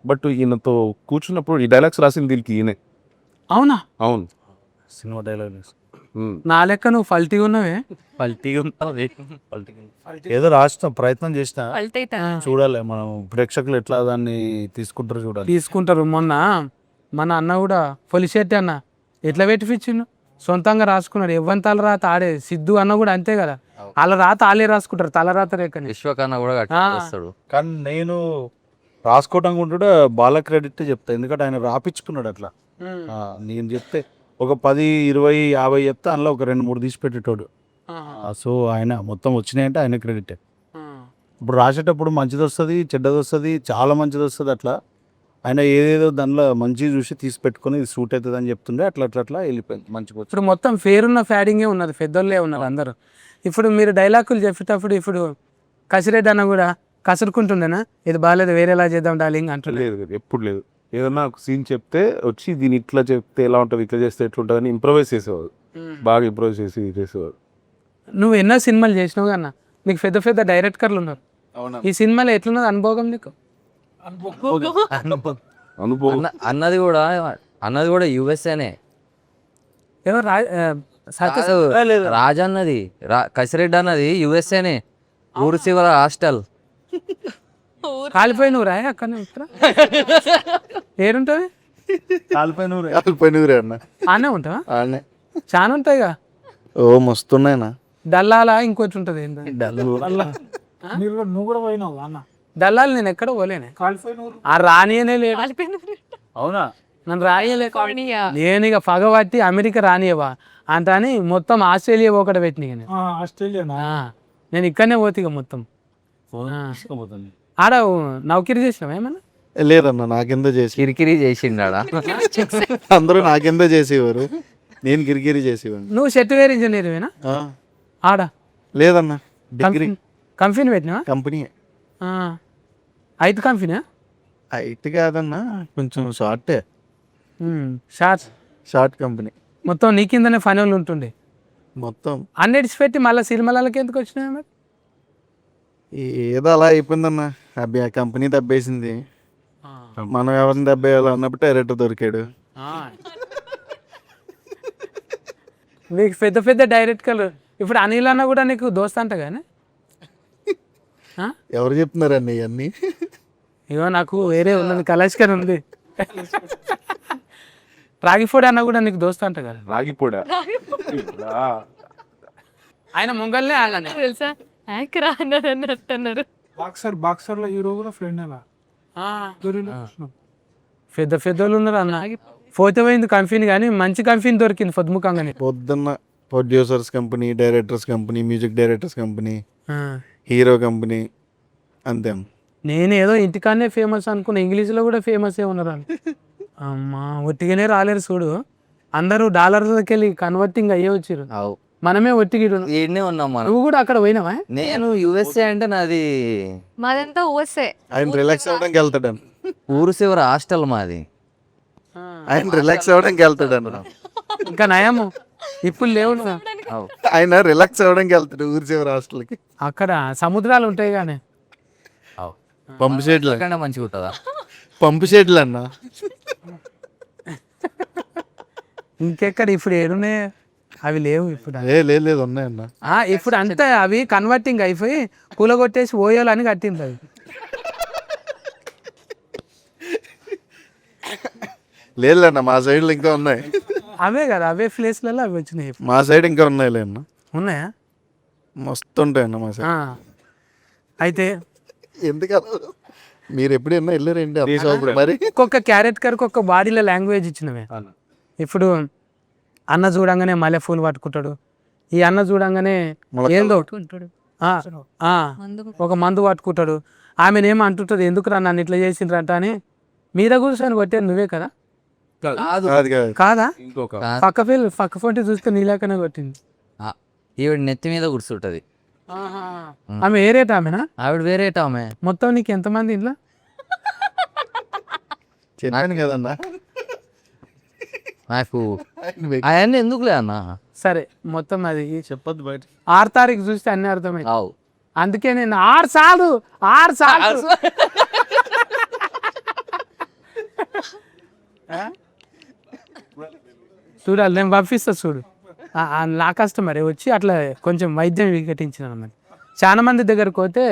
బట్ ఈయనతో కూర్చున్నప్పుడు ఈ డైలాగ్స్ రాసింది దీనికి ఈయనే. అవునా? అవును. సినిమా డైలాగ్ నా లెక్క నువ్వు ఫల్టీగా ఉన్నవే. ఏదో రాసిన ప్రయత్నం చేసిన, పల్టైతా చూడాలి మనం ప్రేక్షకులు ఎట్లా దాన్ని తీసుకుంటారో చూడాలి. తీసుకుంటారు. మొన్న మన అన్న కూడా పొలిశెట్టి అన్న ఎట్లా పెట్టిపించిండు, సొంతంగా రాసుకున్నాడు. ఎవ్వని తల రాత ఆడే. సిద్ధు అన్న కూడా అంతే కదా, వాళ్ళ రాత వాళ్ళే రాసుకుంటారు, తల రాత రేకని. విశ్వకన్నా కూడా వస్తాడు. కానీ నేను రాసుకోవటం కూడా బాల క్రెడిట్ చెప్తా, ఎందుకంటే ఆయన రాపించుకున్నాడు అట్లా. నేను చెప్తే ఒక 10, 20, 50 చెప్తే అందులో ఒక 2-3 తీసి పెట్టేటోడు. సో ఆయన మొత్తం వచ్చినాయంటే ఆయన క్రెడిట్. ఇప్పుడు రాసేటప్పుడు మంచిది వస్తుంది, చెడ్డది వస్తుంది, చాలా మంచిది వస్తుంది. అట్లా ఆయన ఏదేదో దానిలో మంచిగా చూసి తీసి పెట్టుకొని ఇది సూట్ అవుతుంది అని చెప్తుండే. అట్లా అట్లా అట్లా వెళ్ళిపోయింది మంచిగా. ఇప్పుడు మొత్తం ఫేరున్న ఫ్యాడింగే ఉన్నది, పెద్దోళ్ళే ఉన్నారు అందరూ. ఇప్పుడు మీరు డైలాగులు చెప్పేటప్పుడు ఇప్పుడు కసిరెడ్డి అన్న కూడా కసురుకుంటుండేనా, ఇది బాగాలేదు వేరేలా చేద్దాం డార్లింగ్ అంటుండే? లేదు లేదు, ఎప్పుడు లేదు. ఏదన్నా ఒక సీన్ చెప్తే వచ్చి దీన్ని ఇట్లా చెప్తే ఎలా ఉంటుంది, ఇట్లా చేస్తే ఎట్లా ఉంటుంది అని ఇంప్రొవైజ్ చేసేవాడు. బాగా ఇంప్రొవైజ్ చేసి చేసేవాడు. నువ్వు ఎన్నో సినిమాలు చేసినావు కన్నా, నీకు పెద్ద పెద్ద డైరెక్టర్లు ఉన్నారు. ఈ సినిమాలో ఎట్లున్నది అనుభవం నీకు? అనుభవం అన్నది కూడా యుఎస్ఏనే. ఎవరు రాజా అన్నది కసిరెడ్డి అన్నది యుఎస్ఏనే. ఊరు చివర హాస్టల్. కాలిపోయి నువ్వు రాయ అక్కడ ఏడుంటుంది? కాలిపోయినూరే అన్న. ఆనే ఉంటావా? ఆడనే చాలా ఉంటాయిగా. ఓ మస్తున్నాయినా. డల్లాలా ఇంకోటి ఉంటుంది ఏంటంటే నువ్వు కూడా పోయినావు అన్న? డల్లాలు నేను ఎక్కడ పోలేనే, కాలిపోయినూరు. ఆ రానియనే లేదు. అవునా? నన్ను రానియలే. నేను ఇక పగబట్టి అమెరికా రానియవా అంత అని మొత్తం ఆస్ట్రేలియా ఒకటి పెట్టిన. ఆస్ట్రేలియానా? నేను ఇక్కడనే పోతే ఇక మొత్తం. ఆడ నౌకరీ చేసినావా ఏమన్నా? లేదన్న, నాకెందో చేసి కిరికిరి చేసిండా. అందరూ నాకెందో చేసేవారు, నేను గిరిగిరి చేసేవాడిని. నువ్వు సాఫ్ట్వేర్ ఇంజనీర్వేనా? ఆడ లేదన్న, డిగ్రీ కంపెనీ పెట్టినావా? కంపెనీ. ఐదు కంపెనీ? ఐటీ కాదన్న, కొంచెం షార్టే. Short company. మొత్తం నీ కిందనే పని వాళ్ళు ఉంటుండే మొత్తం. అన్నిటిసి పెట్టి మళ్ళీ సినిమాలకి ఎందుకు వచ్చినాయి మరి? ఏదో అలా అయిపోయిందన్న, ఆ కంపెనీ దెబ్బేసింది. మనం ఎవరిని దెబ్బేయాలో అన్నప్పుడు డైరెక్టర్ దొరికాడు. నీకు పెద్ద పెద్ద డైరెక్టర్లు ఇప్పుడు అనిల్ అన్న కూడా నీకు దోస్త్ అంట కానీ ఎవరు చెప్తున్నారండి ఇవన్నీ? ఇగో నాకు వేరే ఉన్నది, కలాష్కర్ ఉంది. రాగిపోడి అన్న కూడా నీకు దోస్త్ అంట కదా? రాగిపోడా ఆయన ముంగల్నే ఆగానే తెలుసా, యాక్రా అన్నారు అన్నట్టు. బాక్సర్ లో హీరో కూడా ఫ్రెండ్ అలా. పెద్ద పెద్దోళ్ళు ఉన్నారు అన్న. పోతే పోయింది కంపెనీ, కానీ మంచి కంపెనీ దొరికింది పొద్దుముఖంగానే. పొద్దున్న producers company, directors company, music directors company, hero company, అంతే. నేను ఏదో ఇంటికానే ఫేమస్ అనుకున్నా, ఇంగ్లీష్లో కూడా ఫేమస్ ఏ ఉన్నారు అని. అమ్మా ఒట్టిగానే రాలేరు చూడు, అందరూ డాలర్లకి వెళ్ళి కన్వర్టింగ్ అయ్యే వచ్చారు. మనమే ఒట్టిగిడు. ఈడనే ఉన్నాం మనం. నువ్వు కూడా అక్కడ పోయినావా? నేను యుఎస్ఏ అంటే నాది మాదంతా ఓసే. ఆయన రిలాక్స్ అవ్వడానికి వెళ్తాడు. ఊరు చివర హాస్టల్ మాది. ఆయన రిలాక్స్ అవ్వడానికి వెళ్తాడు అన్న. ఇంకా నయము ఇప్పుడు లేవు. ఆయన రిలాక్స్ అవ్వడానికి వెళ్తాడు ఊరి చివరి హాస్టల్కి. అక్కడ సముద్రాలు ఉంటాయి కానీ పంపు షెడ్లు మంచిగా ఉంటుందా? పంపు షెడ్లు అన్న. ఇంకెక్కడ ఇప్పుడు ఏడున్నాయి అవి? లేవు ఇప్పుడు. లేదు ఉన్నాయన్న. ఇప్పుడు అంతా అవి కన్వర్టింగ్ అయిపోయి కూలగొట్టేసి ఓయోలని కట్టింది అవి. లేదులేన్న మా సైడ్లో ఇంకా ఉన్నాయి, అవే కదా, అవే ప్లేస్లలో అవి వచ్చినాయి. మా సైడ్ ఇంకా ఉన్నాయిలే అన్న, ఉన్నాయా? మస్తు ఉంటాయన్న మా సైడ్. ఆ. అయితే ఎందుకన్నా మీరు ఎప్పుడైనా వెళ్ళారండి అప్పుడు మరి? ఒక్కొక్క క్యారెట్ కర్కి ఒక్క బాడీలో లాంగ్వేజ్ ఇచ్చినవే. ఇప్పుడు అన్న చూడంగానే మల్లె పూలు పట్టుకుంటాడు, ఈ అన్న చూడంగానే ఏందో ఆ, ఆ, ఒక మందు పట్టుకుంటాడు, ఆమెనేమో అంటుంటుంది ఎందుకు రా నన్ను ఇట్లా చేసిండ్రంట అని. మీద కూర్చొని కొట్టేది నువ్వే కదా? కాదు కాదు, కాదా? ఇంకొక పక్క ఫోన్ చూస్తే నీలాకనే కొట్టింది. ఈవిడ నెత్తి మీద కూర్చుంటది. ఆమె ఏ రేట్ ఆమెనా? ఆవిడ వేరేట ఆమె. మొత్తం నీకు ఎంతమంది ఇంట్లో? చెప్పాను కదన్నా. నాకు అవన్నీ ఎందుకులే అన్న. సరే మొత్తం అది చెప్పొద్దు బయట. 6 తారీఖు చూస్తే అన్ని అర్థమైంది. అవు అందుకే నేను 6 సార్లు చూడాలి, నేను పంపిస్తా చూడు. నా కస్టమరే వచ్చి అట్లా కొంచెం వైద్యం వికటించిన అన్నమాట. చాలా మంది దగ్గరకు పోతే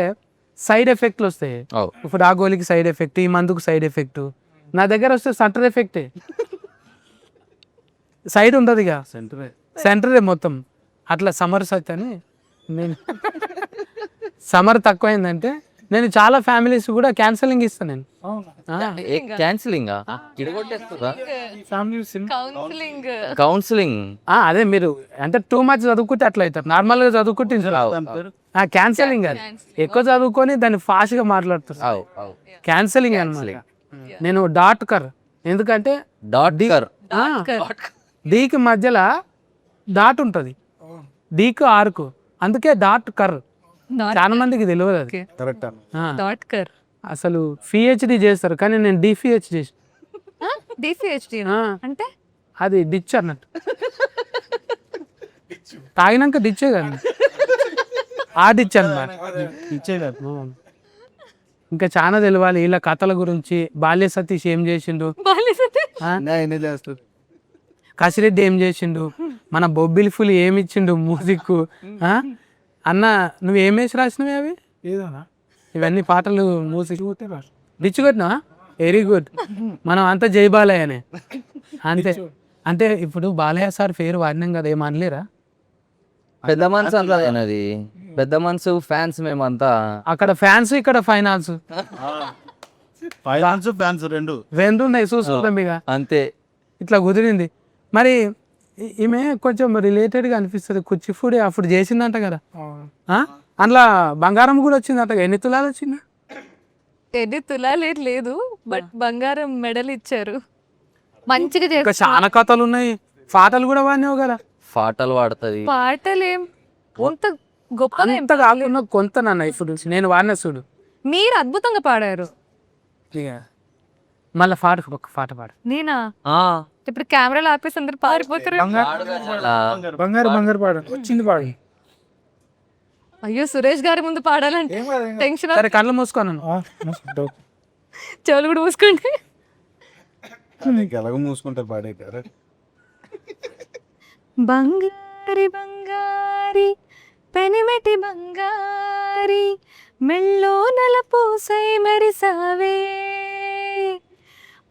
సైడ్ ఎఫెక్ట్లు వస్తాయి. అవు ఇప్పుడు ఆ గోలికి సైడ్ ఎఫెక్ట్, ఈ మందుకు సైడ్ ఎఫెక్ట్. నా దగ్గర వస్తే సెంటర్ ఎఫెక్టే, సైడ్ ఉండదు ఇక, సెంటరే మొత్తం. అట్లా సమర్ సత్ అని నేను సమర్ తక్కువైందంటే నేను చాలా ఫ్యామిలీస్ కూడా క్యాన్సలింగ్ ఇస్తాను నేను. Cancelling counselling. కౌన్సిలింగ్ అదే మీరు అంటే టూ మచ్ చదువుకుంటే అట్లా అవుతారు, నార్మల్గా చదువుకుంటే క్యాన్సలింగ్ అది ఎక్కువ చదువుకొని దాన్ని ఫాస్ట్గా మాట్లాడుతారు. క్యాన్సలింగ్ అనమాట. నేను డాట్ కర్, ఎందుకంటే డీకి మధ్యలో డాట్ ఉంటుంది, డీకు ఆర్కు, అందుకే డాట్ కర్. చాలా మందికి తెలియదు అది. కరెక్ట్ అన్న. అసలు పిహెచ్డి చేస్తారు కానీ నేను డిపిహెచ్ చేసి డిసిహెచ్డి అంటే అది డిచ్ అన్నట్టు, తాగినాక డిచ్చే కదా, ఆ డిచ్ అన్నమాట. ఇంకా చాలా తెలియాలి వీళ్ళ కథల గురించి. బాల్య సతీష్ ఏం చేసిండు, కసిరెడ్డి ఏం చేసిండు, మన బొబ్బిలి ఫుల్ ఏమి ఇచ్చిండు మ్యూజిక్. అన్న నువ్వు ఏమేసి రాసినవి అవి? ఏదన్నా ఇవన్నీ పాటలు మ్యూజిక్ డిచ్చు కొట్టినా? Very good. మనం అంతా జై బాలయ్యనే అంతే. అంటే ఇప్పుడు బాలయ్య సార్ పేరు వాడినాం కదా, ఏమనలేరా? పెద్ద మనసు అంటది, పెద్ద మనసు ఫ్యాన్స్ మేమంతా. అక్కడ ఫ్యాన్స్, ఇక్కడ ఫైనాన్స్, ఫైనాన్స్ ఫ్యాన్స్ రెండు ఉన్నాయి, చూసుకుందాం ఇక. అంతే ఇట్లా కుదిరింది. మరి ఈమె కొంచెం రిలేటెడ్గా అనిపిస్తుంది. కూచిపూడి అప్పుడు చేసిందంట కదా, అందులో బంగారం కూడా వచ్చిందంట. ఎన్ని తులాలు వచ్చిందా? 10 తులాలు లేదు, బట్ బంగారం మెడల్ ఇచ్చారు. మంచిగా ఇంకా చాలా కథలు ఉన్నాయి, పాటలు కూడా వాడినావు కదా. పాటలు పాడుతుంది. పాటలేం అంత గొప్పగా అంత కాకుండా కొంత నాన్న ఇప్పుడు నేను వాడిన చూడు. మీరు అద్భుతంగా పాడారు. ఇక మళ్ళీ పాట, ఒక పాట పాడు. నేనా? ఇప్పుడు కెమెరాలు ఆపేసి అందరు పారిపోతారు. బంగారు బంగారు పాడు వచ్చింది పాడు. అయ్యో సురేష్ గారి ముందు పాడాలంటే టెన్షన్. సరే కళ్ళు మూసుకోను, చెవులు కూడా మూసుకోండి. ఎలాగో మూసుకుంటారు పాడే కదా. బంగారి బంగారి పెనిమెటి బంగారి మెళ్ళో నలపూసై మెరిసావే,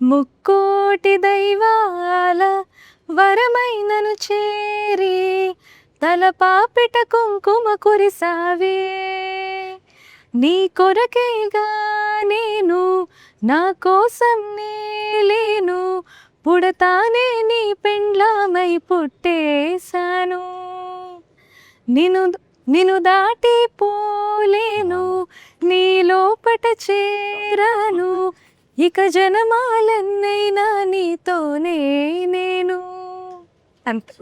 ముక్కోటి దైవాల వరమైనను చేరి తలపాపిట కుంకుమ కురిసావే. నీ కొరకేగా నేను, నా కోసం నేలేను, పుడతానే నీ పెండ్లామై పుట్టేశాను. నిన్ను దాటి పోలేను, నీ లోపట చేరాను, ఇక జనమాలన్నైనా నీతోనే నేను. అంతే.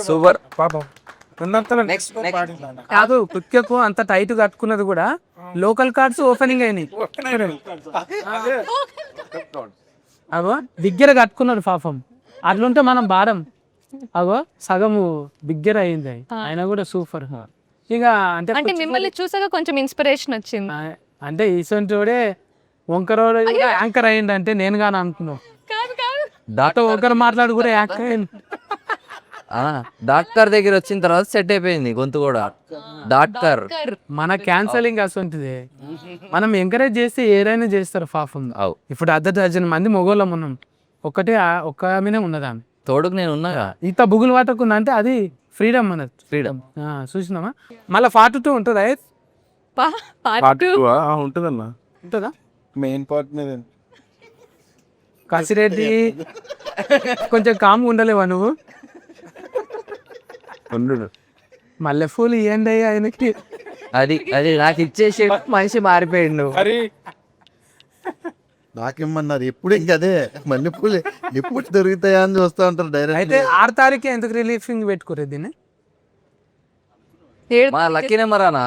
సూపర్. పాపం ఉన్నంతలో కాదు కుక్కకు అంత టైట్ కట్టుకున్నది కూడా లోకల్ కార్డ్స్ ఓపెనింగ్ అయినాయి. అగో బిగ్గర కట్టుకున్నాడు పాపం. అట్లుంటే మనం భారం. అగో సగము బిగ్గర అయింది, ఆయన కూడా సూపర్. ఇక అంటే మిమ్మల్ని చూసాక కొంచెం ఇన్స్పిరేషన్ వచ్చింది. అంటే ఈసొంటోడే వంకరోడు యాంకర్ అయ్యిండు అంటే నేను కానీ అనుకున్నావు. కాదు కాదు, దాంతో ఒకరు మాట్లాడు కూడా యాంకర్ అయ్యింది. డాక్టర్ దగ్గర వచ్చిన తర్వాత సెట్ అయిపోయింది గొంతు కూడా. డాక్టర్ మన క్యాన్సలింగ్ అసంటిది. మనం ఎంకరేజ్ చేస్తే ఏదైనా చేస్తారు పాపం. అవు ఇప్పుడు 10 మంది మొగోళ్ళం ఉన్నాం, ఒక్క ఆమెనే ఉన్నది ఆమె. తోడుకు నేను ఉన్నాగా. ఇంత బుగులు పట్టకుండా అంటే అది ఫ్రీడమ్ అన్నది. ఫ్రీడమ్. చూసినామా? మళ్ళీ పార్ట్ 2 ఉంటుందా? ఉంటుందన్న. ఉంటుందా? మెయిన్ పార్ట్ మీద కాశిరెడ్డి కొంచెం కామ్గా ఉండలేవా నువ్వు? మల్లెపూలు ఇవ్వండి ఆయనకి. అది అది నాకు ఇచ్చేసి మనిషి మారిపోయిండు. నాకేమన్నారు ఎప్పుడు ఇంక అదే మల్లెపూలు ఎప్పుడు దొరుకుతాయా అని చూస్తూ ఉంటారు డైరెక్ట్. అయితే 6 తారీఖు ఎందుకు రిలీఫింగ్ పెట్టుకోరు దీన్ని? మా లక్కీ నెంబర్ అన్న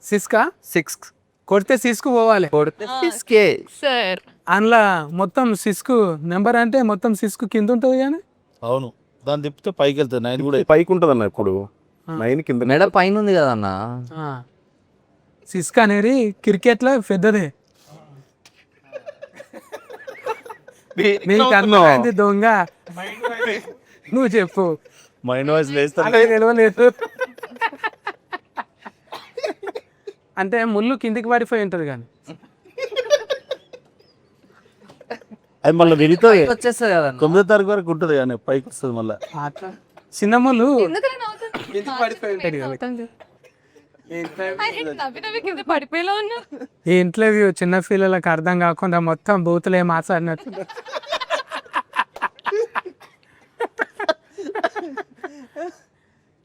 సిస్కా 6 కొడితే సిస్కు పోవాలి. కొడితే 6K. సార్ అందులో మొత్తం సిస్కు నెంబర్ అంటే మొత్తం సిస్కు కింద ఉంటుంది కానీ. అవును, దాన్ని తిప్పితే పైకి వెళ్తుంది. 9 కూడా పైకి ఉంటుందన్న. ఇప్పుడు 9 కింద. మెడ పైన ఉంది కదన్న. సిస్క్ అనేది క్రికెట్లో పెద్దదే. నీకు అర్థమైంది దొంగ, నువ్వు చెప్పు. మైండ్ వాయిస్ వేస్తాను. అదే నిలవలేదు అంటే ముళ్ళు కిందికి పడిపోయి ఉంటుంది కానీ. అది మళ్ళీ విరిగితే వచ్చేస్తుంది కదన్న. 9వ తారీఖు వరకు ఉంటుంది కానీ పైకి వస్తుంది మళ్ళీ. అట్లా చిన్న ముళ్ళు ఎందుకని నవ్వుతుంది? కిందికి పడిపోయి ఉంటుంది కదా. నవ్వుతుంది. నవ్వి నవ్వి కింద పడిపోయేలా ఉన్నా. ఈ ఇంటర్వ్యూ చిన్న పిల్లలకు అర్థం కాకుండా మొత్తం బూతులే మాట్లాడినట్టు.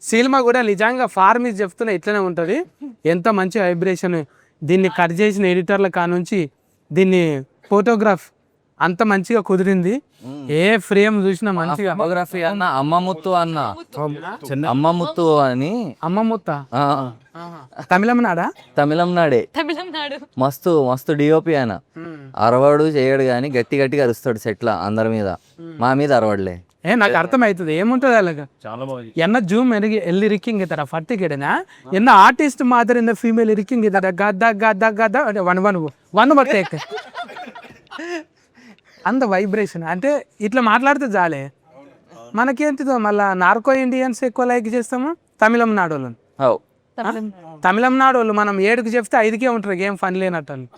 సినిమా కూడా నిజంగా ఫార్మీస్ చెప్తున్నా ఇట్లనే ఉంటుంది. ఎంత మంచి వైబ్రేషన్. దీన్ని కట్ చేసిన ఎడిటర్ల కానుంచి దీన్ని ఫోటోగ్రాఫ్ అంత మంచిగా కుదిరింది. ఏ ఫ్రేమ్ చూసినా మంచిగా. ఫోటోగ్రఫీ అన్న అమ్మముత్తు అన్న. అమ్మముత్తు అని. అమ్మమ్ముత్త ఆ, తమిళనాడా? తమిళనాడే. తమిళనాడు. మస్తు మస్తు డిఓపి ఆయన. అరవాడు చేయడు కానీ గట్టి గట్టిగా అరుస్తాడు సెట్ల అందరి మీద. మా మీద అరవడలే. నాకు అర్థమవుతుంది ఏముంటుంది అలాగా. చాలా బాగా என்ன ஜூம் எல்லி இருக்கீங்க தர ஃபட்டு கேடனா என்ன ஆர்டிஸ்ட் மாதிரி இந்த ஃபீமேல் இருக்கீங்க தர கதா கதா கதா వన్ బట్టేక్ అంత వైబ్రేషన్ అంటే ఇట్లా మాట్లాడితే చాలే. మనకేంటిదో మళ్ళీ నార్కో ఇండియన్స్ ఎక్కువ లైక్ చేస్తాము తమిళనాడు వాళ్ళని. తమిళనాడు వాళ్ళు మనం 7కి చెప్తే 5కే ఉంటారు. ఏం ఫన్ లేనట్టు వాళ్ళు.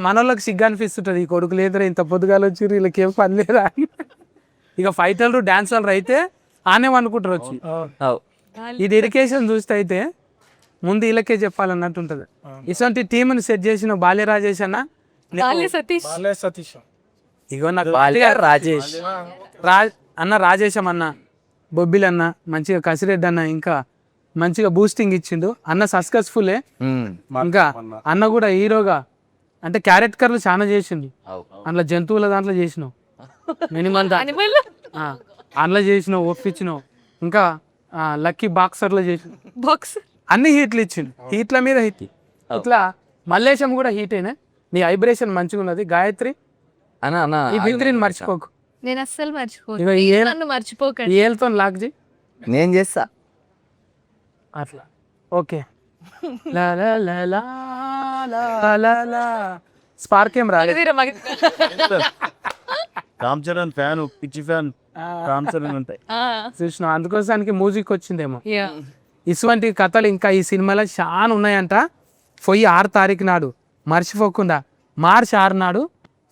మన వాళ్ళకి సిగ్గు అనిపిస్తుంటుంది, ఈ కొడుకు లేదురా ఇంత పొద్దుగాలు వచ్చి వీళ్ళకి ఏం పని లేదా. ఇక ఫైటర్లు డాన్సర్లు అయితే ఆనే అనుకుంటారు వచ్చి. ఈ డెడికేషన్ చూస్తే అయితే ముందు వీళ్ళకే చెప్పాలన్నట్టు ఉంటుంది. ఇటువంటి టీంని సెట్ చేసిన బాల్య రాజేష్ అన్న. సతీష్ సతీష్ ఇగో నాకు రాజేష్ అన్న, రాజేశం అన్న, బొబ్బిల్ అన్న, మంచిగా కసిరెడ్డి అన్న ఇంకా మంచిగా బూస్టింగ్ ఇచ్చిండు అన్న. సక్సెస్ఫుల్లే. ఇంకా అన్న కూడా హీరోగా అంటే క్యారెక్టర్లు చాలా చేసిండు. అందులో జంతువుల దాంట్లో చేసినావు మినిమం అందులో చేసినావు, ఒప్పించినావు. ఇంకా లక్కీ బాక్సర్లో చేసినావు. బాక్స్ అన్ని హీట్లు ఇచ్చిండు. హీట్ల మీద హీట్. ఇట్లా మల్లేశం కూడా హీట్ అయినా. నీ వైబ్రేషన్ మంచిగా ఉన్నది. గాయత్రి అన్న అన్న ఈ బిత్రిని మర్చిపోకు. నేను అస్సలు మర్చిపోను. ఇగో ఈ నన్ను మర్చిపోకండి. ఈ ఏళ్ళతో లాక్ చేయి నేను చేస్తా అట్లా. ఓకే. లా లా లా లా లా లా లా. స్పార్క్ ఏం రాలేదు. రామ్ చరణ్ ఫ్యాన్, పిచ్చి ఫ్యాన్ రామ్ చరణ్ ఉంటాయి. చూసినావు, అందుకోసానికి మ్యూజిక్ వచ్చిందేమో. ఇటువంటి కథలు ఇంకా ఈ సినిమాలో చాలా ఉన్నాయంట. పోయి 6 తారీఖు నాడు మర్చిపోకుండా మార్చ్ 6 నాడు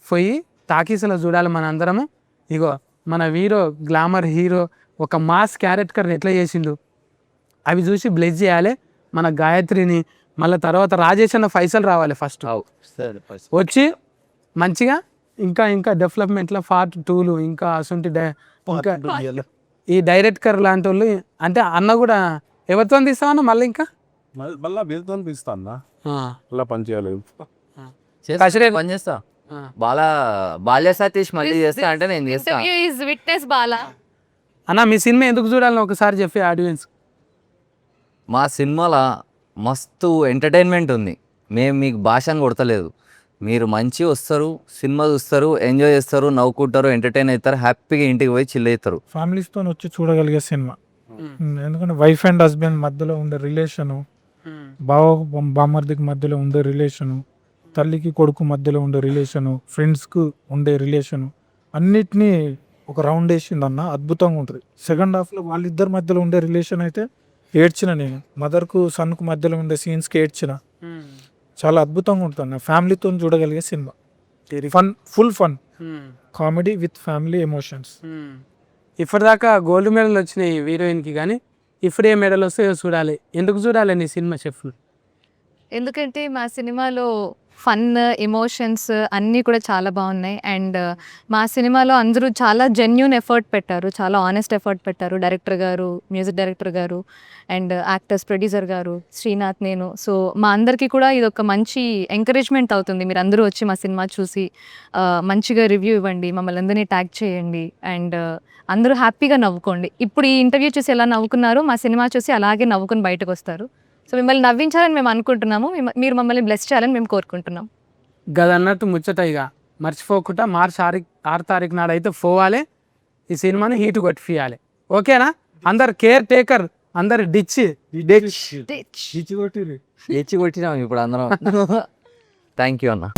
పోయి టాకీస్లో చూడాలి మన అందరము. ఇగో మన హీరో, గ్లామర్ హీరో ఒక మాస్ క్యారెక్టర్ ఎట్లా చేసిండు అవి చూసి బ్లెస్ చేయాలి మన గాయత్రిని. మళ్ళీ తర్వాత రాజేష్ అన్న ఫైసల్ రావాలి ఫస్ట్ వచ్చి మంచిగా ఇంకా ఇంకా డెవలప్మెంట్లో పార్ట్ 2లు ఇంకా అసంటి ఇంకా ఈ డైరెక్టర్ లాంటి వాళ్ళు అంటే అన్న కూడా ఎవరితో తీస్తామన్నా మళ్ళీ ఇంకా మళ్ళీ వీళ్ళతో తీస్తా అన్న. మళ్ళీ పని చేయాలి. పని చేస్తా. బాల్య సతీష్ మళ్ళీ చేస్తా అంటే నేను చేస్తా. విట్నెస్ బాలా అన్న మీ సినిమా ఎందుకు చూడాలని ఒకసారి చెప్పి ఆడియన్స్. మా సినిమాలో మస్తు ఎంటర్టైన్మెంట్ ఉంది. మేము మీకు భాషను కొడతలేదు. మీరు మంచి వస్తారు, సినిమా చూస్తారు, ఎంజాయ్ చేస్తారు, నవ్వుకుంటారు, ఎంటర్టైన్ అవుతారు, హ్యాపీగా ఇంటికి పోయి చిల్ అవుతారు. ఫ్యామిలీస్తో వచ్చి చూడగలిగే సినిమా. ఎందుకంటే వైఫ్ అండ్ హస్బెండ్ మధ్యలో ఉండే రిలేషను, బావ బామర్దికి మధ్యలో ఉండే రిలేషను, తల్లికి కొడుకు మధ్యలో ఉండే రిలేషను, ఫ్రెండ్స్కు ఉండే రిలేషను, అన్నిటినీ ఒక రౌండ్ వేసింది అన్న, అద్భుతంగా ఉంటుంది. సెకండ్ హాఫ్లో వాళ్ళిద్దరి మధ్యలో ఉండే రిలేషన్ అయితే ఏడ్చిన నేను. మదర్కు సన్కు మధ్యలో ఉండే సీన్స్కి ఏడ్చిన. చాలా అద్భుతంగా ఉంటుంది అన్న, ఫ్యామిలీతో చూడగలిగే cinema. Fun, full fun comedy with family emotions. ఇప్పటిదాకా గోల్డ్ మెడల్ వచ్చినాయి హీరోయిన్కి, కానీ ఇప్పుడు ఏ మెడల్ వస్తాయో చూడాలి. ఎందుకు చూడాలి నీ సినిమా చెఫ్? ఎందుకంటే మా సినిమాలో ఫన్, ఎమోషన్స్ అన్నీ కూడా చాలా బాగున్నాయి. అండ్ మా సినిమాలో అందరూ చాలా జెన్యూన్ ఎఫర్ట్ పెట్టారు, చాలా ఆనెస్ట్ ఎఫర్ట్ పెట్టారు. డైరెక్టర్ గారు, మ్యూజిక్ డైరెక్టర్ గారు, అండ్ యాక్టర్స్, ప్రొడ్యూసర్ గారు, శ్రీనాథ్, నేను. సో మా అందరికీ కూడా ఇది ఒక మంచి ఎంకరేజ్మెంట్ అవుతుంది. మీరు అందరూ వచ్చి మా సినిమా చూసి మంచిగా రివ్యూ ఇవ్వండి, మమ్మల్ని అందరినీ ట్యాగ్ చేయండి, అండ్ అందరూ హ్యాపీగా నవ్వుకోండి. ఇప్పుడు ఈ ఇంటర్వ్యూ చూసి ఎలా నవ్వుకున్నారో మా సినిమా చూసి అలాగే నవ్వుకుని బయటకు వస్తారు. సో మిమ్మల్ని నవ్వించాలని మేము అనుకుంటున్నాము, మీరు మమ్మల్ని బ్లెస్ చేయాలని మేము కోరుకుంటున్నాం. గదన్నట్టు ముచ్చట ఇక మర్చిపోకుండా మార్చి 6 తారీఖు నాడు అయితే పోవాలి, ఈ సినిమాని హీట్ కొట్టియాలి. ఓకేనా? అందరు కేర్ టేకర్, అందరు డిచ్ ఎచ్చి కొట్టినాం ఇప్పుడు అందరం. థ్యాంక్ యూ అన్న.